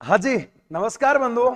हाँ जी, नमस्कार बंधुओं।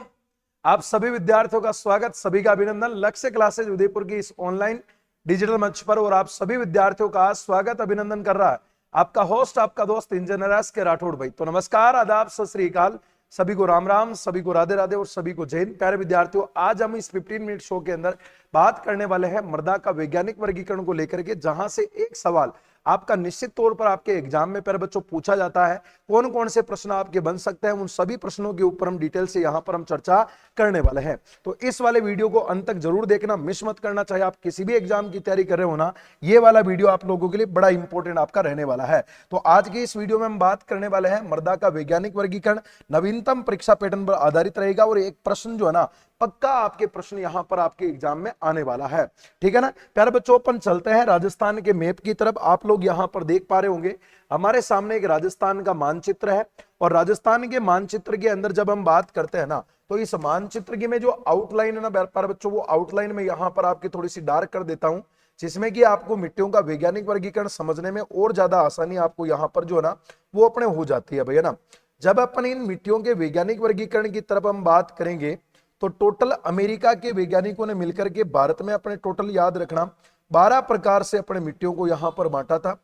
आप सभी विद्यार्थियों का स्वागत, सभी का अभिनंदन लक्ष्य क्लासेज उदयपुर की इस ऑनलाइन डिजिटल मंच पर। और आप सभी विद्यार्थियों का स्वागत अभिनंदन कर रहा है आपका होस्ट, आपका दोस्त इंजीनियर एस के राठौड़ भाई। तो नमस्कार, आदाब, सत श्री अकाल, सभी को राम राम, सभी को राधे राधे और सभी को जय हिंद। प्यारे विद्यार्थियों, आज हम इस 15 मिनट शो के अंदर बात करने वाले हैं मृदा का वैज्ञानिक वर्गीकरण को लेकर के, जहां से एक सवाल आपका निश्चित तौर पर आपके एग्जाम में प्यारे बच्चों पूछा जाता है। कौन कौन से प्रश्न आपके बन सकते हैं, उन सभी प्रश्नों के ऊपर हम डिटेल से यहां पर हम चर्चा करने वाले हैं। तो इस वाले वीडियो को अंत तक जरूर देखना, मिस मत करना। चाहे आप किसी भी एग्जाम की तैयारी कर रहे हो ना, ये वाला वीडियो आप लोगों के लिए बड़ा इंपॉर्टेंट आपका रहने वाला है। तो आज की इस वीडियो में हम बात करने वाले हैं मृदा का वैज्ञानिक वर्गीकरण, नवीनतम परीक्षा पैटर्न पर आधारित रहेगा। और एक प्रश्न जो है ना, पक्का आपके प्रश्न यहां पर आपके एग्जाम में आने वाला है। ठीक है ना प्यारे बच्चों, अपन चलते हैं राजस्थान के मैप की तरफ। आप लोग यहां पर देख पा रहे होंगे हमारे सामने एक राजस्थान का मानचित्र है। और राजस्थान के मानचित्र के अंदर जब हम बात करते हैं ना, तो इस मानचित्र की में जो आउटलाइन है ना प्यारे बच्चों, वो आउटलाइन में यहां पर आपकी थोड़ी सी डार्क कर देता हूं, जिसमें कि आपको मिट्टियों का वैज्ञानिक वर्गीकरण समझने में और ज्यादा आसानी आपको यहां पर जो है ना वो अपने हो जाती है भैया ना। जब अपन इन मिट्टियों के वैज्ञानिक वर्गीकरण की तरफ हम बात करेंगे, तो टोटल अमेरिका के वैज्ञानिकों ने मिलकर के भारत में अपने टोटल याद रखना 12 प्रकार से अपने मिट्टियों को यहां पर बांटा था।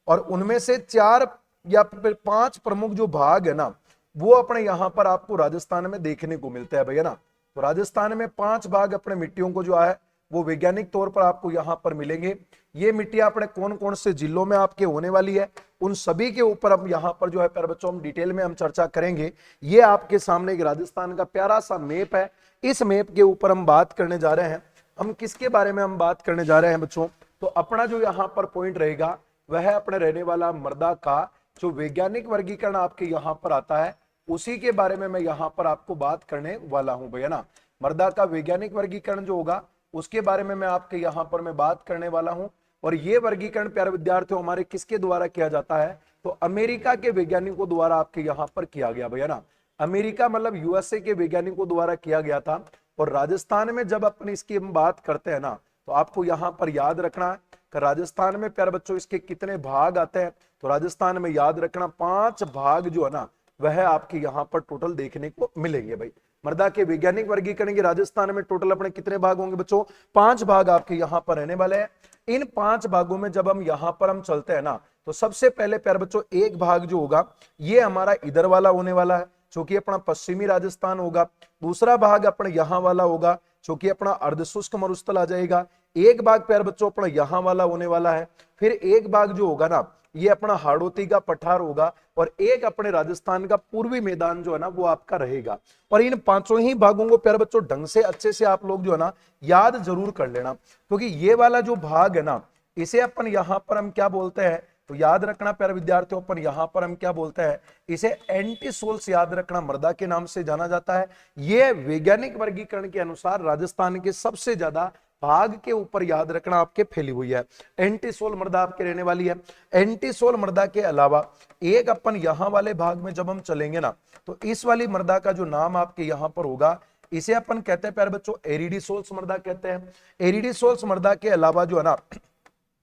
और उनमें से 4 या फिर 5 प्रमुख जो भाग है ना, वो अपने यहां पर आपको राजस्थान में देखने को मिलता है भैया ना। तो राजस्थान में 5 भाग अपने मिट्टियों को जो है वो वैज्ञानिक तौर पर आपको यहां पर मिलेंगे। ये मिट्टियां अपने कौन कौन से जिलों में आपके होने वाली है, उन सभी के ऊपर हम यहां पर जो है प्यारे बच्चों हम डिटेल में हम चर्चा करेंगे। ये आपके सामने एक राजस्थान का प्यारा सा मैप है। इस मैप के ऊपर हम बात करने जा रहे हैं, हम किसके बारे में हम बात करने जा रहे हैं बच्चों। तो अपना जो यहाँ पर पॉइंट रहेगा वह अपने रहने वाला मृदा का जो वैज्ञानिक वर्गीकरण आपके यहाँ पर आता है, उसी के बारे में मैं यहाँ पर आपको बात करने वाला हूं भैया ना। मृदा का वैज्ञानिक वर्गीकरण जो होगा उसके बारे में मैं आपके यहाँ पर मैं बात करने वाला हूं। और ये वर्गीकरण प्यारे विद्यार्थियों हमारे किसके द्वारा किया जाता है, तो अमेरिका के वैज्ञानिकों द्वारा आपके यहाँ पर किया गया भैया ना। अमेरिका मतलब यूएसए के वैज्ञानिकों द्वारा किया गया था। और राजस्थान में जब अपन इसकी हम बात करते हैं ना, तो आपको यहाँ पर याद रखना है कि राजस्थान में प्यारे बच्चों इसके कितने भाग आते हैं। तो राजस्थान में याद रखना 5 भाग जो है ना वह आपके यहाँ पर टोटल देखने को मिलेंगे भाई। मृदा के वैज्ञानिक वर्गीकरण के राजस्थान में टोटल अपने कितने भाग होंगे बच्चों, 5 भाग आपके यहाँ पर रहने वाले हैं। इन 5 भागों में जब हम यहाँ पर हम चलते हैं ना, तो सबसे पहले प्यारे बच्चों एक भाग जो होगा ये हमारा इधर वाला होने वाला है, जो कि अपना पश्चिमी राजस्थान होगा। दूसरा भाग अपना यहाँ वाला होगा, जो कि अपना अर्धशुष्क मरुस्थल आ जाएगा। एक भाग प्यारे बच्चों अपना यहाँ वाला होने वाला है। फिर एक भाग जो होगा ना ये अपना हाड़ौती का पठार होगा। और एक अपने राजस्थान का पूर्वी मैदान जो है ना वो आपका रहेगा। और इन 5 ही भागों को प्यारे बच्चों ढंग से अच्छे से आप लोग जो है ना याद जरूर कर लेना, क्योंकि ये वाला जो भाग है ना इसे अपन यहाँ पर हम क्या बोलते हैं, तो याद रखना प्यारे विद्यार्थियों, अपन यहाँ पर हम क्या बोलते हैं, इसे एंटीसोल्स याद रखना, मृदा के नाम से जाना जाता है। ये वैज्ञानिक वर्गीकरण के अनुसार राजस्थान के सबसे ज्यादा भाग के ऊपर याद रखना आपके फैली हुई है। एंटीसोल मृदा आपके रहने वाली है। एंटीसोल मृदा के अलावा एक अपन यहाँ वाले भाग में जब हम चलेंगे ना, तो इस वाली मृदा का जो नाम आपके यहाँ पर होगा इसे अपन कहते हैं प्यारे बच्चों एरिडीसोल्स मृदा कहते हैं। एरिडीसोल्स मृदा के अलावा जो है ना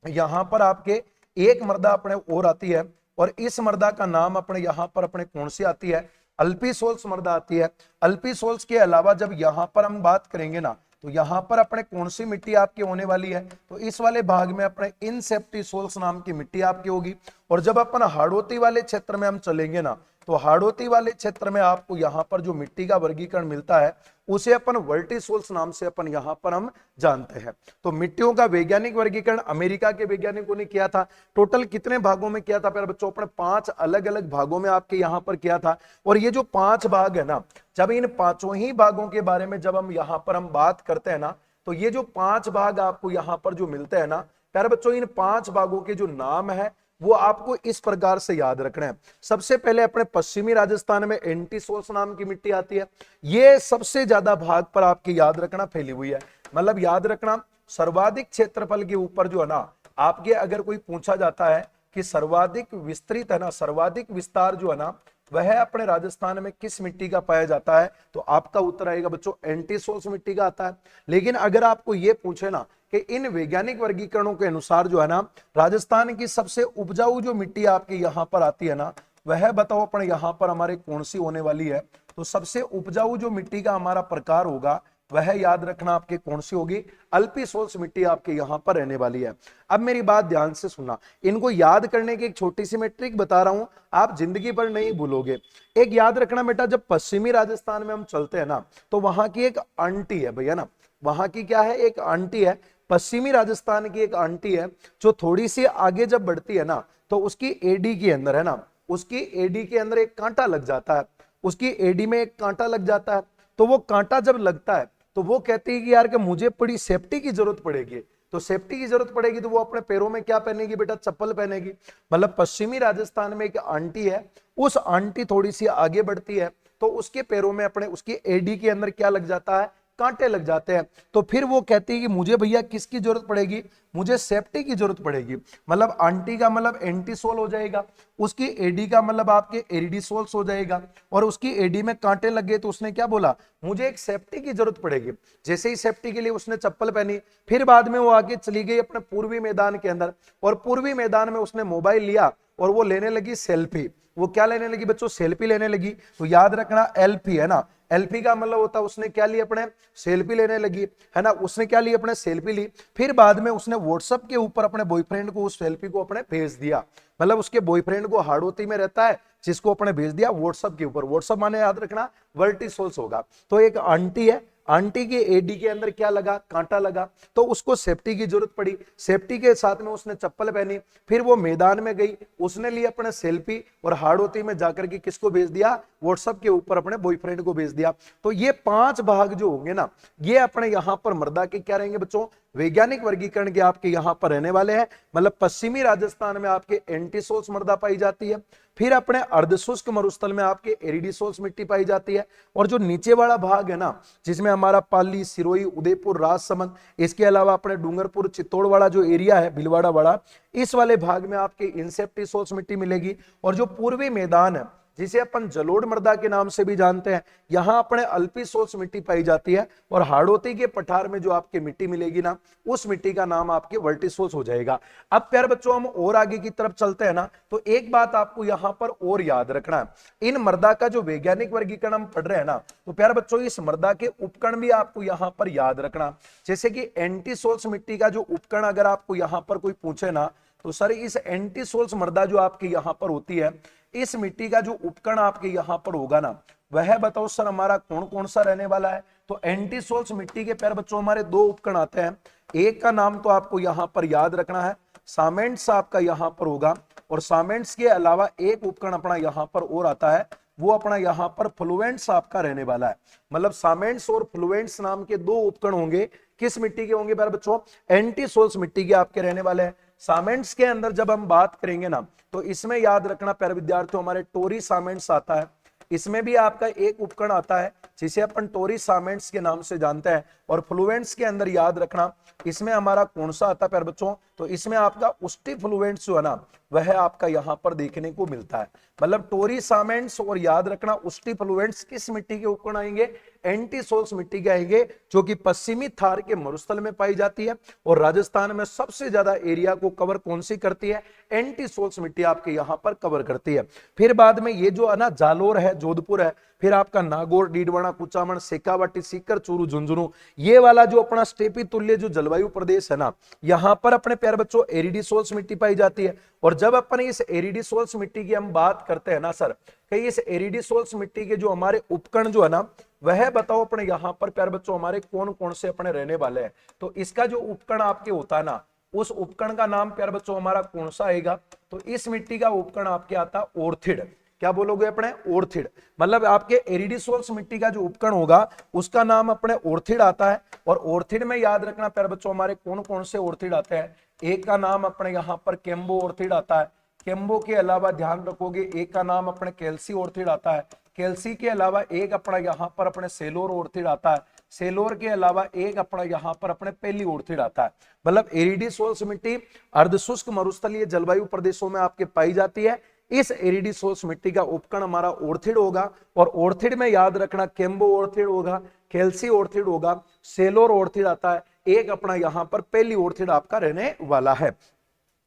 यहाँ पर आपके एक मृदा अपने और आती है। और इस मृदा का नाम अपने यहाँ पर अपने कौन सी आती है, अल्पीसोल्स मृदा आती है। अल्पीसोल्स के अलावा जब यहाँ पर हम बात करेंगे ना, तो यहाँ पर अपने कौन सी मिट्टी आपकी होने वाली है, तो इस वाले भाग में अपने इनसेप्टिसोल्स नाम की मिट्टी आपकी होगी। और जब अपन हाड़ौती वाले क्षेत्र में हम चलेंगे ना, तो हाड़ौती वाले क्षेत्र में आपको यहाँ पर जो मिट्टी का वर्गीकरण मिलता है उसे अपन वर्टिसोल्स नाम से अपन यहाँ पर हम जानते हैं। तो मिट्टियों का वैज्ञानिक वर्गीकरण अमेरिका के वैज्ञानिकों ने किया था। टोटल कितने भागों में किया था प्यारे बच्चों, अपने 5 अलग अलग भागों में आपके यहाँ पर किया था। और ये जो 5 भाग है ना, जब इन 5 ही भागों के बारे में जब हम यहाँ पर हम बात करते हैं ना, तो ये जो 5 भाग आपको यहाँ पर जो मिलते हैं ना प्यारे बच्चों, इन 5 भागों के जो नाम है वो आपको इस प्रकार से याद रखना है। सबसे पहले अपने पश्चिमी राजस्थान में एंटीसोल्स नाम की मिट्टी आती है। ये सबसे ज्यादा भाग पर आपकी याद रखना फैली हुई है। मतलब याद रखना सर्वाधिक क्षेत्रफल के ऊपर जो है ना आपके अगर कोई पूछा जाता है कि सर्वाधिक विस्तृत है ना, सर्वाधिक विस्तार जो है ना वह अपने राजस्थान में किस मिट्टी का पाया जाता है, तो आपका उत्तर आएगा बच्चों एंटीसोल्स मिट्टी का आता है। लेकिन अगर आपको यह पूछे ना कि इन वैज्ञानिक वर्गीकरणों के अनुसार जो है ना राजस्थान की सबसे उपजाऊ जो मिट्टी आपके यहाँ पर आती है ना, वह बताओ अपने यहाँ पर हमारे कौन सी होने वाली है, तो सबसे उपजाऊ जो मिट्टी का हमारा प्रकार होगा वह याद रखना आपके कौन सी होगी, अल्पीसोल्स मिट्टी आपके यहां पर रहने वाली है। अब मेरी बात ध्यान से सुनना, इनको याद करने की एक छोटी सी मैं ट्रिक बता रहा हूं, आप जिंदगी भर नहीं भूलोगे। एक याद रखना बेटा, जब पश्चिमी राजस्थान में हम चलते हैं ना, तो वहां की एक आंटी है भैया ना, वहां की क्या है, एक आंटी है, पश्चिमी राजस्थान की एक आंटी है, जो थोड़ी सी आगे जब बढ़ती है ना, तो उसकी एडी के अंदर है ना, उसकी एडी के अंदर एक कांटा लग जाता है, उसकी एडी में एक कांटा लग जाता है। तो वो कांटा जब लगता है तो वो कहती है कि यार कि मुझे बड़ी सेफ्टी की जरूरत पड़ेगी। तो सेफ्टी की जरूरत पड़ेगी तो वो अपने पैरों में क्या पहनेगी बेटा, चप्पल पहनेगी। मतलब पश्चिमी राजस्थान में एक आंटी है, उस आंटी थोड़ी सी आगे बढ़ती है तो उसके पैरों में अपने, उसकी एडी के अंदर क्या लग जाता है, कांटे लग जाते हैं। तो फिर वो कहती है कि मुझे भैया किसकी जरूरत पड़ेगी, मुझे सेफ्टी की जरूरत पड़ेगी। मतलब आंटी का मतलब एंटीसोल हो जाएगा, उसकी एडी का मतलब आपके एरिडीसोल्स हो जाएगा, और उसकी एडी में कांटे लग गए तो उसने क्या बोला, मुझे एक सेफ्टी की जरूरत पड़ेगी। जैसे ही सेफ्टी के लिए उसने चप्पल पहनी, फिर बाद में वो आगे चली गई अपने पूर्वी मैदान के अंदर, और पूर्वी मैदान में उसने मोबाइल लिया और वो लेने लगी सेल्फी। वो क्या लेने लगी बच्चों, सेल्फी लेने लगी। तो याद रखना एलपी है ना, एलपी का मतलब होता है उसने क्या लिया, अपने सेल्फी लेने लगी है ना, उसने क्या लिया, अपने सेल्फी ली। फिर बाद में उसने व्हाट्सएप के ऊपर अपने बॉयफ्रेंड को उस सेल्फी को अपने भेज दिया। मतलब उसके बॉयफ्रेंड को हाड़ौती में रहता है, जिसको अपने भेज दिया व्हाट्सएप के ऊपर। व्हाट्सएप माने याद रखना वर्टिसोल्स होगा। तो एक आंटी है, आंटी के एडी के अंदर क्या लगा, कांटा लगा, तो उसको सेफ्टी की जरूरत पड़ी। सेफ्टी के साथ में उसने चप्पल पहनी, फिर वो मैदान में गई, उसने लिए अपने सेल्फी और हाड़ौती में जाकर के किसको भेज दिया, व्हाट्सएप के ऊपर अपने बॉयफ्रेंड को भेज दिया। तो ये 5 भाग जो होंगे ना, ये अपने यहां पर मृदा के क्या रहेंगे बच्चों, वैज्ञानिक वर्गीकरण के आपके यहां पर रहने वाले हैं। मतलब पश्चिमी राजस्थान में आपके एंटीसोल्स मृदा पाई जाती है, फिर अपने अर्धशुष्क मरुस्थल में आपके एरिडीसोल्स मिट्टी पाई जाती है, और जो नीचे वाला भाग है ना, जिसमें हमारा पाली, सिरोही, उदयपुर, राजसमंद, इसके अलावा अपने डूंगरपुर, चित्तौड़ वाला जो एरिया है, भीलवाड़ा वाला, इस वाले भाग में आपके इंसेप्टिसोल्स मिट्टी मिलेगी। और जो पूर्वी मैदान है, जिसे अपन जलोढ़ मृदा के नाम से भी जानते हैं, यहां अपने अल्पीसोल्स मिट्टी पाई जाती है। और हाड़ौती के पठार में जो आपकी मिट्टी मिलेगी ना, उस मिट्टी का नाम आपके वर्टिसोल्स हो जाएगा। अब प्यारे बच्चों हम और आगे की तरफ चलते हैं ना, तो एक बात आपको यहां पर और याद रखना है, इन मृदा का जो वैज्ञानिक वर्गीकरण हम पढ़ रहे हैं ना, तो प्यारे बच्चों इस मृदा के उपकरण भी आपको यहां पर याद रखना। जैसे कि एंटीसोल्स मिट्टी का जो उपकरण अगर आपको यहां पर कोई पूछे ना, तो सर इस एंटीसोल्स मृदा जो आपके यहां पर होती है, इस मिट्टी का जो उपकरण आपके यहां पर होगा ना, वह बताओ सर हमारा कौन कौन सा रहने वाला है। तो एंटीसोल्स मिट्टी के प्यारे बच्चों हमारे 2 उपकरण आते हैं। एक का नाम तो आपको यहां पर याद रखना है, सामेंट्स आपका यहां पर होगा, और सामेंट्स के अलावा एक उपकरण अपना यहां पर और आता है, वो अपना यहां पर फ्लुएंट्स आपका रहने वाला है। मतलब सामेंट्स और फ्लुएंट्स नाम के 2 उपकरण होंगे, किस मिट्टी के होंगे प्यारे बच्चों, एंटीसोल्स मिट्टी के आपके रहने वाले हैं। सामेंट्स के अंदर जब हम बात करेंगे ना, तो इसमें याद रखना प्यारे विद्यार्थियों हमारे टोरी सामेंट्स आता है। इसमें भी आपका एक उपकरण आता है जिसे अपन टोरी सामेंट्स के नाम से जानते हैं। और फ्लुएंट्स के अंदर याद रखना इसमें हमारा कौन सा आता है प्यारे बच्चों, तो इसमें आपका उस्टी फ्लुएंट्स जो है ना, वह आपका यहां पर देखने को मिलता है। मतलब टोरी सामेंट्स और याद रखना उस्टी फ्लुएंट्स किस मिट्टी के उपकरण आएंगे, एंटीसोल्स मिट्टी के आएंगे, जो कि पश्चिमी थार के मरुस्थल में पाई जाती है। और राजस्थान में सबसे ज्यादा एरिया को कवर कौन सी करती है, एंटीसोल्स मिट्टी आपके यहां पर कवर करती है। फिर बाद में ये जो है ना जालोर है, जोधपुर है, फिर आपका नागौर, डीडवाना, कुचामन, शेखावाटी, सीकर, चूरू, झुंझुनू, ये वाला जो अपना स्टेपी तुल्य जो जलवायु प्रदेश है ना, यहां पर अपने प्यारे बच्चों एरिडीसोल्स मिट्टी पाई जाती है। और जब अपन इस एरिडीसोल्स मिट्टी की हम बात करते हैं ना सर, कि इस एरिडीसोल्स मिट्टी के जो हमारे उपकरण जो है ना, वह बताओ अपने यहां पर प्यारे बच्चों हमारे कौन कौन से अपने रहने वाले हैं। तो इसका जो उपकरण आपके होता है ना, उस उपकरण का नाम प्यारे बच्चों हमारा कौन सा आएगा, तो इस मिट्टी का उपकरण आपके आता है ओर्थिड। क्या बोलोगे अपने, ओर्थिड। मतलब आपके एरिडीसोल्स मिट्टी का जो उपकरण होगा उसका नाम अपने ओर्थिड आता है। और ओर्थिड में याद रखना प्यारे बच्चों हमारे कौन कौन से ओर्थिड आते हैं। एक का नाम अपने यहाँ पर केम्बो ओर्थिड आता है। केम्बो के अलावा ध्यान रखोगे एक का नाम अपने कैल्सी ओर्थिड आता है। कैल्सी के अलावा एक अपना यहाँ पर अपने सेलोर ओर्थिड आता है। सेलोर के अलावा एक अपना यहाँ पर अपने पेली ओर्थिड आता है। मतलब एरिडीसोल्स मिट्टी अर्धशुष्क मरुस्थलीय जलवायु प्रदेशों में आपके पाई जाती है। इस एरिडीसोल्स मिट्टी का उपकरण हमारा ओर्थिड होगा। और ओर्थिड में याद रखना केम्बो ओर्थिड होगा, कैल्सी ओर्थिड होगा, सेलोर ओर्थिड आता है, एक अपना यहां पर पेली ओर्थिड आपका रहने वाला है।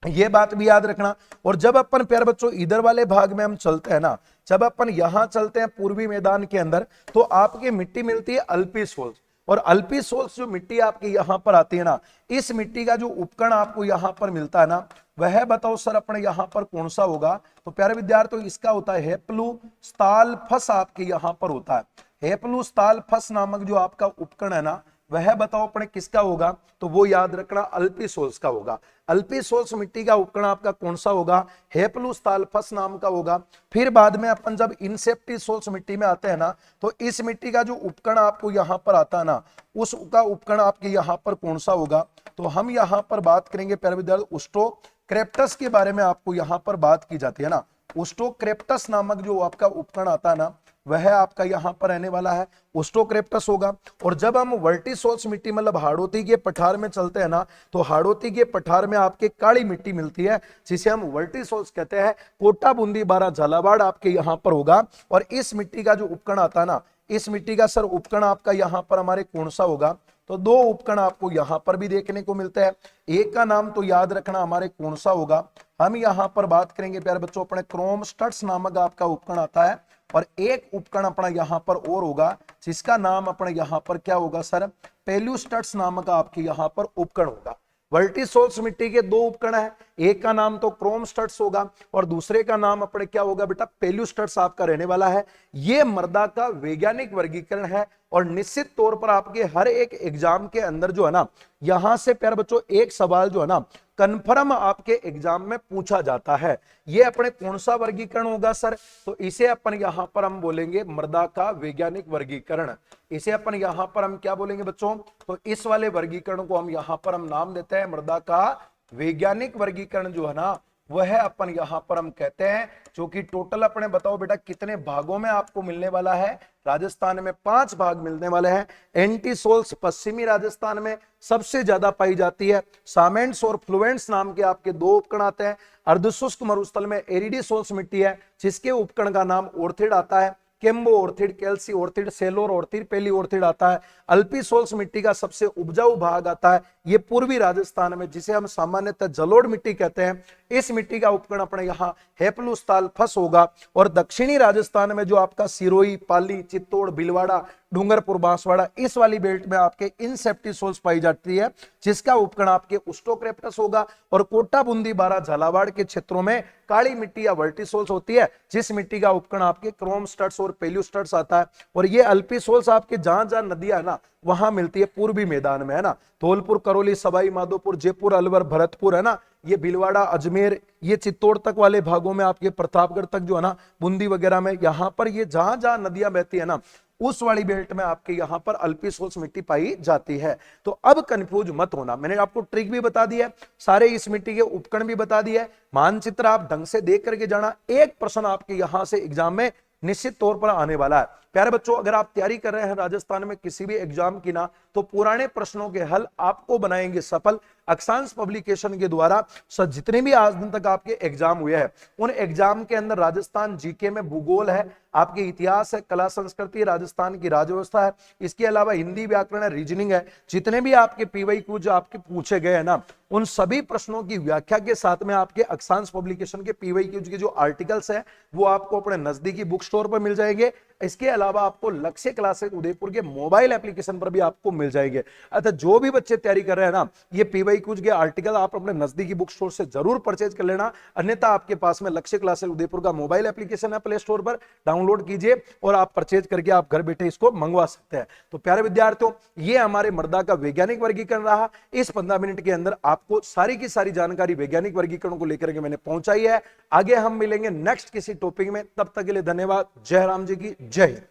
ये बात भी याद रखना। और जब अपन प्यारे बच्चों इधर वाले भाग में हम चलते हैं ना, जब अपन यहां चलते हैं पूर्वी मैदान के अंदर, तो आपकी मिट्टी मिलती है अल्पी सोल्स। और अल्पी सोल्स जो मिट्टी आपकी यहां पर आती है ना, इस मिट्टी का जो उपकरण आपको यहां पर मिलता है ना, वह बताओ सर अपने यहां पर कौन सा होगा। तो प्यारे विद्यार्थियों इसका होता है हेप्लूस्थालफस, आपके यहां पर होता है हेप्लूस्थालफस नामक जो आपका उपकरण है ना, वह बताओ अपने किसका होगा। तो वो याद रखना अल्पी सोल्स का होगा। अल्पी सोल्स मिट्टी का उपकरण आपका कौन सा होगा, हेप्लूस्थालफस नाम का होगा। फिर बाद में अपन जब इनसेप्टी सोल्स मिट्टी में आते हैं ना, तो इस मिट्टी का जो उपकरण आपको यहां पर आता है ना, उसका उपकरण आपके यहां पर कौन सा होगा। तो हम यहां पर बात करेंगे प्यारे विद्यार्थी ओस्टोक्रेप्टस के बारे में, आपको यहां पर बात की जाती है ना। ओस्टोक्रेप्टस नामक जो आपका उपकरण आता है ना, वह आपका यहां पर रहने वाला है ओस्टोक्रेप्टस होगा। और जब हम वर्टिसोल्स मिट्टी मतलब हाड़ोती के पठार में चलते हैं ना, तो हाड़ोती के पठार में आपके काली मिट्टी मिलती है, जिसे हम वर्टिसोल्स कहते हैं। कोटा बूंदी बारा झालावाड़ आपके यहां पर होगा। और इस मिट्टी का जो उपकरण आता है ना, इस मिट्टी का सर उपकरण आपका यहां पर हमारे कौन सा होगा। तो दो उपकरण आपको यहां पर भी देखने को मिलते हैं। एक का नाम तो याद रखना हमारे कौन सा होगा, हम यहां पर बात करेंगे प्यारे बच्चों अपने क्रोमस्टट्स नामक आपका उपकरण आता है। और एक उपकरण अपना यहां पर और होगा, जिसका नाम अपने यहां पर क्या होगा सर, पेल्यूस्टट्स नामक आपके यहां पर उपकरण होगा। वर्टिसोल्स मिट्टी के दो उपकरण है, एक का नाम तो क्रोमस्टट्स होगा और दूसरे का नाम अपने क्या होगा बेटा, पेल्यूस्टट्स आपका रहने वाला है। ये मृदा का वैज्ञानिक वर्गीकरण है। और निश्चित तौर पर आपके हर एक एग्जाम के अंदर जो है ना, यहां से प्यारे बच्चों एक सवाल जो है ना कन्फर्म आपके एग्जाम में पूछा जाता है। ये अपने कौन सा वर्गीकरण होगा सर, तो इसे अपन यहां पर हम बोलेंगे मृदा का वैज्ञानिक वर्गीकरण। इसे अपन यहां पर हम क्या बोलेंगे बच्चों, तो इस वाले वर्गीकरण को हम यहां पर हम नाम देते हैं मृदा का वैज्ञानिक वर्गीकरण जो है ना, वह अपन यहां पर हम कहते हैं। जो कि टोटल अपने बताओ बेटा कितने भागों में आपको मिलने वाला है, राजस्थान में 5 भाग मिलने वाले हैं। एंटीसोल्स पश्चिमी राजस्थान में सबसे ज्यादा पाई जाती है। सामेंट्स और फ्लुएंट्स नाम के आपके दो उपकरण आते हैं। अर्धशुष्क मरुस्थल में एरिडीसोल्स मिट्टी है, जिसके उपकरण का नाम ऑर्थिड आता है। केम्बो ऑर्थिड, कैल्सी ऑर्थिड, सेलोर ऑर्थिड, पेली ऑर्थिड आता है। अल्पीसोल्स मिट्टी का सबसे उपजाऊ भाग आता है, ये पूर्वी राजस्थान में, जिसे हम सामान्यतः जलोढ़ मिट्टी कहते हैं। इस मिट्टी का उपकरण अपने यहाँ हेप्लूस्थालफस होगा। और दक्षिणी राजस्थान में जो आपका सिरोही, पाली, चित्तौड़, भीलवाड़ा, डूंगरपुर, बांसवाड़ा, इस वाली बेल्ट में आपके इनसेप्टिसोल्स पाई जाती है, जिसका उपकरण आपके ओस्टोक्रेप्टस होगा। और कोटा, बूंदी, बारा, झालावाड़ के क्षेत्रों में काली मिट्टी या वर्टिसोल्स होती है, जिस मिट्टी का उपकरण आपके क्रोमस्टट्स और पेल्यूस्टट्स आता है। और ये अल्पीसोल्स आपके जहां जहां नदियां है ना, वहां मिलती है पूर्वी मैदान में, है ना। धौलपुर, करौली, सवाई माधोपुर, जयपुर, अलवर, भरतपुर, है ना, ये भीलवाड़ा, अजमेर, ये चित्तौड़ तक वाले भागों में, आपके प्रतापगढ़ तक जो है ना, बूंदी वगैरह में, यहां पर ये जहां जहां नदियां बहती है ना, उस वाली बेल्ट में आपके यहां पर अल्पीसोल्स मिट्टी पाई जाती है। तो अब कंफ्यूज मत होना, मैंने आपको ट्रिक भी बता दी है, सारे इस मिट्टी के उपकरण भी बता दिए, मानचित्र आप ढंग से देख करके जाना। एक प्रश्न आपके यहां से एग्जाम में निश्चित तौर पर आने वाला है। प्यारे बच्चों, अगर आप तैयारी कर रहे हैं राजस्थान में किसी भी एग्जाम की ना, तो पुराने प्रश्नों के हल आपको बनाएंगे सफल। अक्षांश पब्लिकेशन के द्वारा जितने भी आज दिन तक आपके एग्जाम हुए हैं, उन एग्जाम के अंदर राजस्थान जीके में भूगोल है, आपके इतिहास है, कला संस्कृति, राजस्थान की राजव्यवस्था है, इसके अलावा हिंदी व्याकरण है, रीजनिंग है। जितने भी आपके पीवाई क्यूज आपके पूछे गए हैं ना, उन सभी प्रश्नों की व्याख्या के साथ में आपके अक्षांश पब्लिकेशन के पीवाई क्यूज के जो आर्टिकल्स है, वो आपको अपने नजदीकी बुक स्टोर पर मिल जाएंगे। इसके अलावा आपको लक्ष्य क्लासेस उदयपुर के मोबाइल एप्लीकेशन पर भी आपको मिल जाएंगे। अतः जो भी बच्चे तैयारी कर रहे हैं ना, ये पीवाई क्यूज के आर्टिकल आप अपने नजदीकी बुक स्टोर से जरूर परचेज कर लेना। अन्यथा आपके पास में लक्ष्य क्लासेस उदयपुर का मोबाइल एप्लीकेशन है, प्ले स्टोर पर डाउनलोड कीजिए और आप परचेज करके आप घर बैठे इसको मंगवा सकते हैं। तो प्यारे विद्यार्थियों, ये हमारे मृदा का वैज्ञानिक वर्गीकरण रहा। इस 15 मिनट के अंदर आपको सारी की सारी जानकारी वैज्ञानिक वर्गीकरण को लेकर के मैंने पहुंचाई है। आगे हम मिलेंगे नेक्स्ट किसी टॉपिक में, तब तक के लिए धन्यवाद। जय राम जी की जय।